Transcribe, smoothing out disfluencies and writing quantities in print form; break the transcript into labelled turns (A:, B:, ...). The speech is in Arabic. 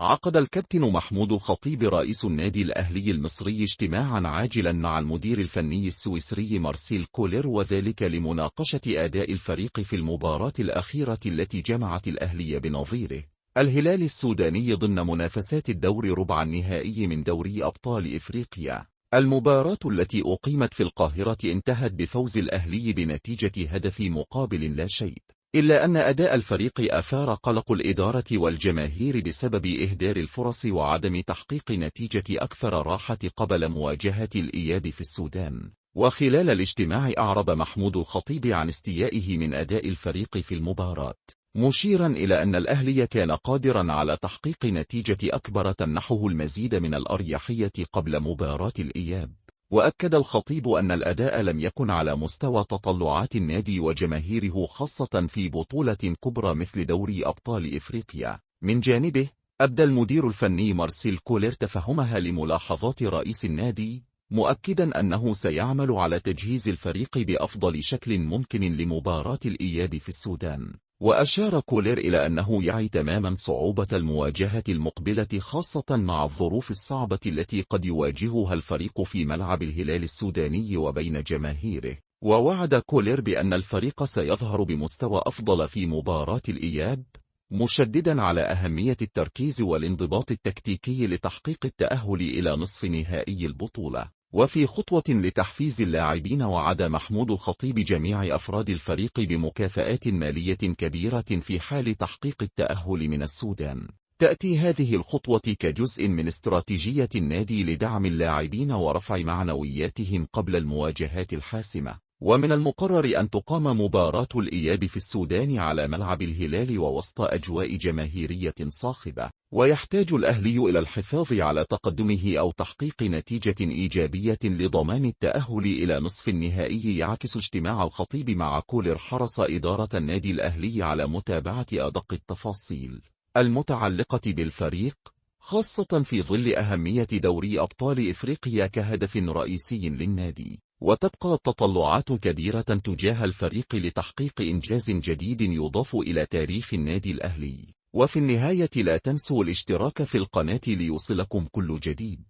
A: عقد الكابتن محمود الخطيب رئيس النادي الأهلي المصري اجتماعا عاجلا مع المدير الفني السويسري مارسيل كولر، وذلك لمناقشة أداء الفريق في المباراة الأخيرة التي جمعت الأهلي بنظيره الهلال السوداني ضمن منافسات الدور ربع النهائي من دوري أبطال إفريقيا. المباراة التي أقيمت في القاهرة انتهت بفوز الأهلي بنتيجة هدف مقابل لا شيء، إلا أن أداء الفريق أثار قلق الإدارة والجماهير بسبب إهدار الفرص وعدم تحقيق نتيجة أكثر راحة قبل مواجهة الإياب في السودان. وخلال الاجتماع أعرب محمود الخطيب عن استيائه من أداء الفريق في المباراة، مشيرا إلى أن الأهلي كان قادرا على تحقيق نتيجة أكبر تمنحه المزيد من الأريحية قبل مباراة الإياب. وأكد الخطيب أن الأداء لم يكن على مستوى تطلعات النادي وجماهيره، خاصة في بطولة كبرى مثل دوري أبطال إفريقيا. من جانبه، أبدى المدير الفني مارسيل كولر تفهمها لملاحظات رئيس النادي، مؤكدا أنه سيعمل على تجهيز الفريق بأفضل شكل ممكن لمباراة الإياب في السودان. وأشار كولر إلى أنه يعي تماما صعوبة المواجهة المقبلة، خاصة مع الظروف الصعبة التي قد يواجهها الفريق في ملعب الهلال السوداني وبين جماهيره. ووعد كولر بأن الفريق سيظهر بمستوى أفضل في مباراة الإياب، مشددا على أهمية التركيز والانضباط التكتيكي لتحقيق التأهل إلى نصف نهائي البطولة. وفي خطوة لتحفيز اللاعبين، وعد محمود الخطيب جميع أفراد الفريق بمكافآت مالية كبيرة في حال تحقيق التأهل من السودان. تأتي هذه الخطوة كجزء من استراتيجية النادي لدعم اللاعبين ورفع معنوياتهم قبل المواجهات الحاسمة. ومن المقرر أن تقام مباراة الإياب في السودان على ملعب الهلال ووسط أجواء جماهيرية صاخبة، ويحتاج الأهلي إلى الحفاظ على تقدمه أو تحقيق نتيجة إيجابية لضمان التأهل إلى نصف النهائي. يعكس اجتماع الخطيب مع كولر حرص إدارة النادي الأهلي على متابعة أدق التفاصيل المتعلقة بالفريق، خاصة في ظل أهمية دوري أبطال إفريقيا كهدف رئيسي للنادي. وتبقى التطلعات كبيرة تجاه الفريق لتحقيق إنجاز جديد يضاف إلى تاريخ النادي الأهلي. وفي النهاية لا تنسوا الاشتراك في القناة ليوصلكم كل جديد.